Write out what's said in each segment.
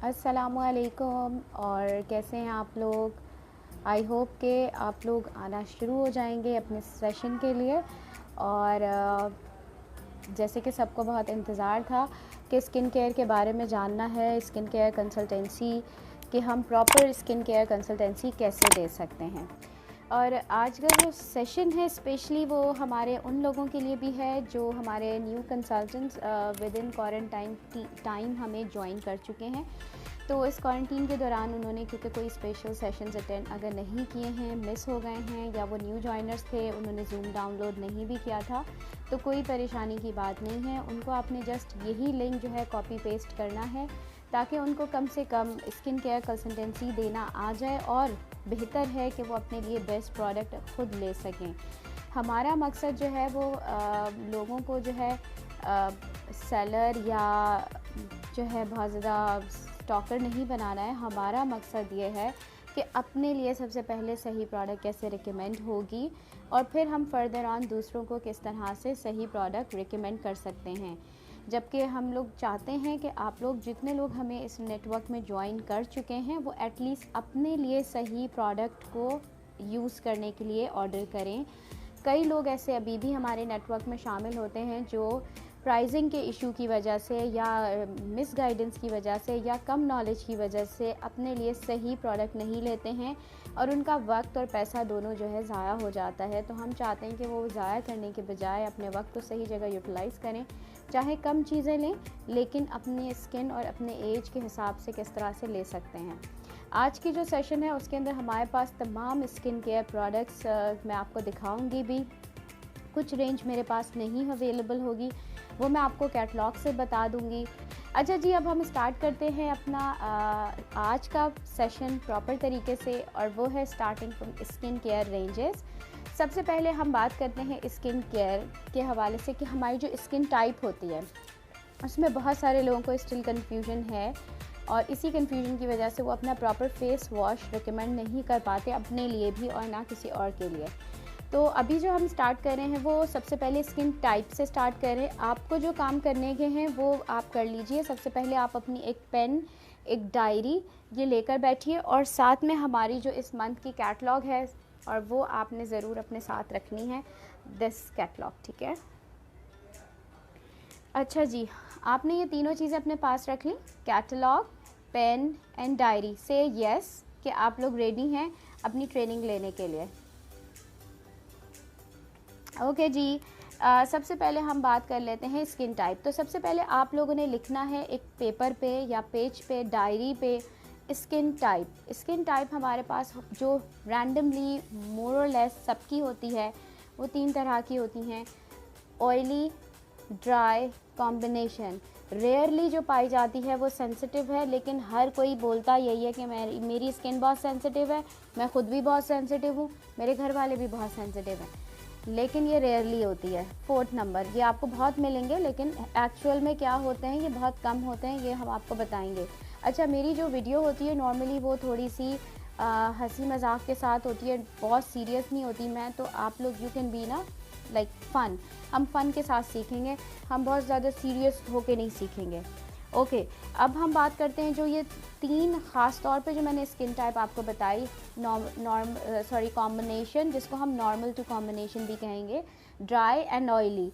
अस्सलामुअलैकुम। और कैसे हैं आप लोग? आई होप के आप लोग आना शुरू हो जाएंगे अपने सेशन के लिए। और जैसे कि सबको बहुत इंतज़ार था कि स्किन केयर के बारे में जानना है, स्किन केयर कंसल्टेंसी कि हम प्रॉपर स्किन केयर कंसल्टेंसी कैसे दे सकते हैं। और आज का जो सेशन है स्पेशली वो हमारे उन लोगों के लिए भी है जो हमारे new consultants with in quarantine time हमें ज्वाइन कर चुके हैं। तो इस क्वारंटीन के दौरान उन्होंने क्योंकि कोई स्पेशल सेशंस अटेंड अगर नहीं किए हैं, मिस हो गए हैं, या वो न्यू जॉइनर्स थे, उन्होंने जूम डाउनलोड नहीं भी किया था, तो कोई परेशानी की बात नहीं है। उनको आपने जस्ट यही लिंक जो है कॉपी पेस्ट करना है ताकि उनको कम से कम स्किन केयर कंसल्टेंसी देना आ जाए, और बेहतर है कि वो अपने लिए बेस्ट प्रोडक्ट खुद ले सकें। हमारा मकसद जो है वो लोगों को जो है सेलर या जो है बहुत ज़्यादा स्टॉकर नहीं बनाना है। हमारा मकसद ये है कि अपने लिए सबसे पहले सही प्रोडक्ट कैसे रिकमेंड होगी, और फिर हम फर्दर ऑन दूसरों को किस तरह से सही प्रोडक्ट रिकमेंड कर सकते हैं। जबकि हम लोग चाहते हैं कि आप लोग जितने लोग हमें इस नेटवर्क में ज्वाइन कर चुके हैं वो एटलीस्ट अपने लिए सही प्रोडक्ट को यूज़ करने के लिए ऑर्डर करें। कई लोग ऐसे अभी भी हमारे नेटवर्क में शामिल होते हैं जो प्राइसिंग के इशू की वजह से या मिस गाइडेंस की वजह से या कम नॉलेज की वजह से अपने लिए सही प्रोडक्ट नहीं लेते हैं, और उनका वक्त और पैसा दोनों जो है ज़ाया हो जाता है। तो हम चाहते हैं कि वो ज़ाया करने के बजाय अपने वक्त को सही जगह यूटिलाइज़ करें, चाहे कम चीज़ें लें लेकिन अपने स्किन और अपने एज के हिसाब से किस तरह से ले सकते हैं। आज की जो सेशन है उसके अंदर हमारे पास तमाम स्किन केयर प्रोडक्ट्स मैं आपको दिखाऊंगी भी। कुछ रेंज मेरे पास नहीं अवेलेबल होगी, वो मैं आपको कैटलॉग से बता दूंगी। अच्छा जी, अब हम स्टार्ट करते हैं अपना आज का सेशन प्रॉपर तरीके से, और वो है starting from skin care ranges. सबसे पहले हम बात करते हैं स्किन केयर के हवाले से कि हमारी जो स्किन टाइप होती है उसमें बहुत सारे लोगों को स्टिल कन्फ्यूजन है, और इसी कन्फ्यूजन की वजह से वो अपना प्रॉपर फेस वॉश रिकमेंड नहीं कर पाते अपने लिए भी और ना किसी और के लिए। तो अभी जो हम स्टार्ट कर रहे हैं वो सबसे पहले स्किन टाइप से स्टार्ट कर रहे हैं। आपको जो काम करने के हैं वो आप कर लीजिए। सबसे पहले आप अपनी एक पेन, एक डायरी ये लेकर बैठिए, और साथ में हमारी जो इस मंथ की कैटलॉग है और वो आपने ज़रूर अपने साथ रखनी है, दिस कैटलॉग, ठीक है। अच्छा जी, आपने ये तीनों चीज़ें अपने पास रख ली, कैटलॉग, पेन एंड डायरी। से यस कि आप लोग रेडी हैं अपनी ट्रेनिंग लेने के लिए। ओके जी, सबसे पहले हम बात कर लेते हैं स्किन टाइप। तो सबसे पहले आप लोगों ने लिखना है एक पेपर पे या पेज पे, डायरी पे, स्किन टाइप। स्किन टाइप हमारे पास जो रैंडमली मोर और लेस सबकी होती है वो 3 तरह की होती हैं। Oily, dry, combination. रेयरली जो पाई जाती है वो सेंसिटिव है, लेकिन हर कोई बोलता यही है कि मेरी स्किन बहुत सेंसिटिव है, मैं ख़ुद भी बहुत सेंसिटिव हूँ, मेरे घर वाले भी बहुत सेंसिटिव हैं, लेकिन ये रेयरली होती है। 4th नंबर, ये आपको बहुत मिलेंगे लेकिन एक्चुअल में क्या होते हैं ये बहुत कम होते हैं, ये हम आपको बताएंगे। अच्छा, मेरी जो वीडियो होती है नॉर्मली वो थोड़ी सी हंसी मजाक के साथ होती है, बहुत सीरियस नहीं होती मैं, तो आप लोग यू कैन बी ना लाइक फ़न, हम फ़न के साथ सीखेंगे, हम बहुत ज़्यादा सीरियस होके नहीं सीखेंगे। ओके, अब हम बात करते हैं जो ये 3 ख़ास तौर पे जो मैंने स्किन टाइप आपको बताई, कॉम्बिनेशन, जिसको हम नॉर्मल टू कॉम्बिनेशन भी कहेंगे, ड्राई एंड ऑयली।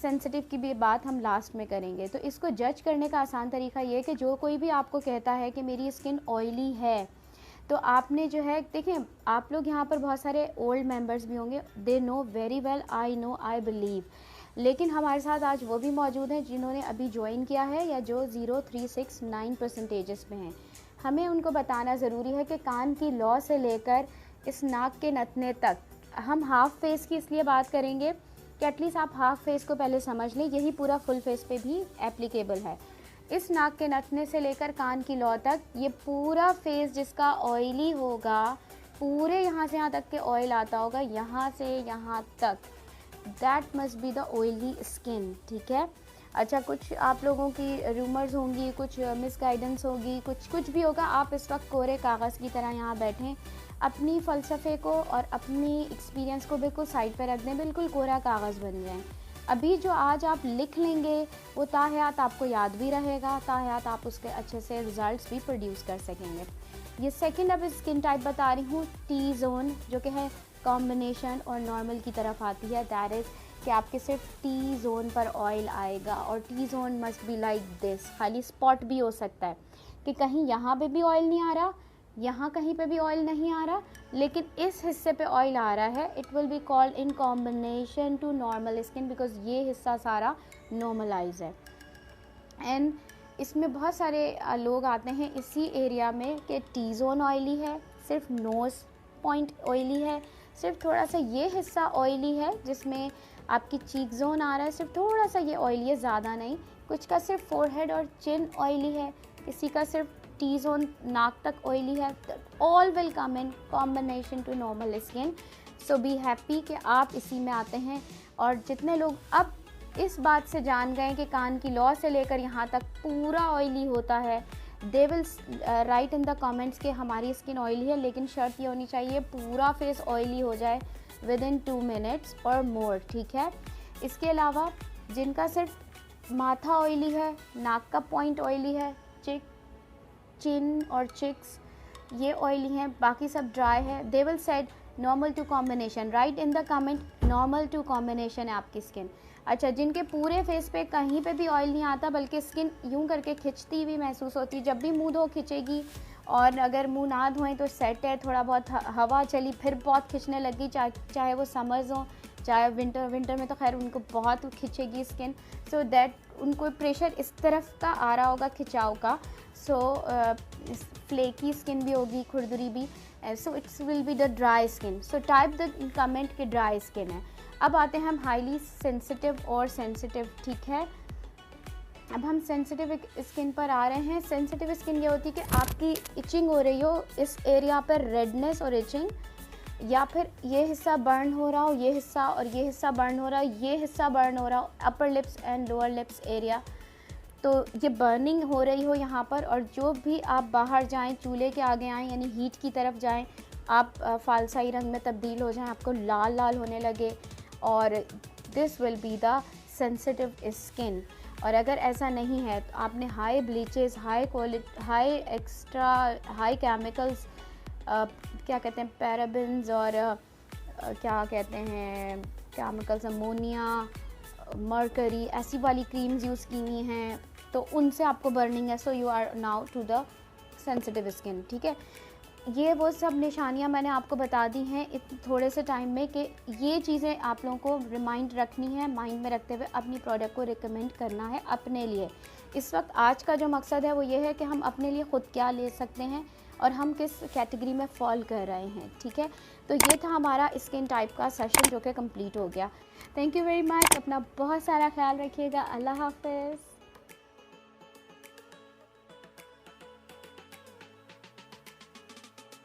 सेंसिटिव की भी बात हम लास्ट में करेंगे। तो इसको जज करने का आसान तरीका ये है कि जो कोई भी आपको कहता है कि मेरी स्किन ऑयली है, तो आपने जो है, देखिए आप लोग यहाँ पर बहुत सारे ओल्ड मेंबर्स भी होंगे, they know very well, I know, I believe, लेकिन हमारे साथ आज वो भी मौजूद हैं जिन्होंने अभी ज्वाइन किया है या जो 0369% में हैं। हमें उनको बताना ज़रूरी है कि कान की लौ से लेकर इस नाक के नथने तक, हम हाफ फेस की इसलिए बात करेंगे कि एटलीस्ट आप हाफ फेस को पहले समझ लें, यही पूरा फुल फेस पे भी एप्लीकेबल है। इस नाक के नथने से लेकर कान की लौ तक ये पूरा फेस जिसका ऑयली होगा, पूरे यहाँ से यहाँ तक के ऑयल आता होगा, यहाँ से यहाँ तक, that must be the oily skin, ठीक है। अच्छा, कुछ आप लोगों की रूमर्स होंगी, कुछ मिसगाइडेंस होगी, कुछ भी होगा, आप इस वक्त कोरे कागज़ की तरह यहाँ बैठें, अपनी फ़लसफ़े को और अपनी एक्सपीरियंस को बिल्कुल साइड पर रख दें, बिल्कुल कोरा कागज़ बन जाएं। अभी जो आज आप लिख लेंगे वो ताहयात आपको याद भी रहेगा, ताहयात आप उसके अच्छे से रिजल्ट्स भी प्रोड्यूस कर सकेंगे। ये सेकंड अब स्किन टाइप बता रही हूँ, टी जोन, जो कि है कॉम्बिनेशन और नॉर्मल की तरफ आती है। दैट इज़ कि आपके सिर्फ टी जोन पर ऑयल आएगा, और T zone must be like this. खाली स्पॉट भी हो सकता है कि कहीं यहाँ पे भी ऑयल नहीं आ रहा, यहाँ कहीं पे भी ऑयल नहीं आ रहा, लेकिन इस हिस्से पे ऑयल आ रहा है। It will be called in combination to normal skin, because ये हिस्सा सारा नॉर्मलाइज है। एंड इसमें बहुत सारे लोग आते हैं इसी एरिया में कि टी जोन ऑयली है, सिर्फ नोज़ पॉइंट ऑयली है, सिर्फ थोड़ा सा ये हिस्सा ऑयली है जिसमें आपकी चीक जोन आ रहा है, सिर्फ थोड़ा सा ये ऑयली है, ज़्यादा नहीं। कुछ का सिर्फ फोरहेड और चिन ऑयली है, किसी का सिर्फ टी जोन नाक तक ऑयली है। All will come in combination to normal skin. So be happy कि आप इसी में आते हैं। और जितने लोग अब इस बात से जान गए कि कान की लौ से लेकर यहाँ तक पूरा ऑयली होता है, they will write in the comments कि हमारी स्किन ऑयली है, लेकिन शर्त ये होनी चाहिए पूरा फेस ऑयली हो जाए विद इन 2 मिनट्स और मोर, ठीक है। इसके अलावा जिनका सिर्फ माथा ऑयली है, नाक का पॉइंट ऑयली है, चिन और चिक्स ये ऑयली हैं, बाकी सब ड्राई है, they will said normal to combination. Write in the comment normal to combination है आपकी स्किन। अच्छा, जिनके पूरे फेस पे कहीं पे भी ऑयल नहीं आता, बल्कि स्किन यूं करके खिंचती हुई महसूस होती है, जब भी मुंह धो खिंचेगी, और अगर मुंह ना धोएं तो सेट है, थोड़ा बहुत हवा चली फिर बहुत खिंचने लगी, चाहे वो समर्स हो चाहे विंटर में तो खैर उनको बहुत खिंचेगी स्किन। सो दैट उनको प्रेशर इस तरफ का आ रहा होगा खिंचाव का, सो फ्लेकी स्किन भी होगी, खुरदरी भी। So it's will be the dry skin. So type the comment के ड्राई स्किन है। अब आते हैं हम हाईली सेंसिटिव और सेंसिटिव, ठीक है। अब हम सेंसिटिव स्किन पर आ रहे हैं। सेंसिटिव स्किन ये होती है कि आपकी इचिंग हो रही हो इस एरिया पर, रेडनेस और इचिंग, या फिर ये हिस्सा बर्न हो रहा हो, ये हिस्सा और ये हिस्सा बर्न हो रहा हो, ये हिस्सा बर्न हो रहा हो, upper lips and lower lips area, तो ये बर्निंग हो रही हो यहाँ पर। और जो भी आप बाहर जाएं, चूल्हे के आगे आएँ, यानी हीट की तरफ जाएं, आप फालसाई रंग में तब्दील हो जाएं, आपको लाल लाल होने लगे, और this will be the sensitive skin. और अगर ऐसा नहीं है तो आपने high bleaches, high extra high chemicals, क्या कहते हैं, पैराबेन्स, और क्या कहते हैं केमिकल्स, अमोनिया, मर्करी, ऐसी वाली क्रीम्स यूज़ की हुई हैं, तो उनसे आपको बर्निंग है। So you are now to the sensitive skin, ठीक है। ये वो सब निशानियां मैंने आपको बता दी हैं थोड़े से टाइम में, कि ये चीज़ें आप लोगों को रिमाइंड रखनी है, माइंड में रखते हुए अपनी प्रोडक्ट को रिकमेंड करना है अपने लिए। इस वक्त आज का जो मकसद है वो ये है कि हम अपने लिए ख़ुद क्या ले सकते हैं और हम किस कैटेगरी में फॉल कर रहे हैं, ठीक है। तो ये था हमारा स्किन टाइप का सेशन जो कि कंप्लीट हो गया। Thank you very much. अपना बहुत सारा ख्याल रखिएगा। अल्लाह हाफ़िज़।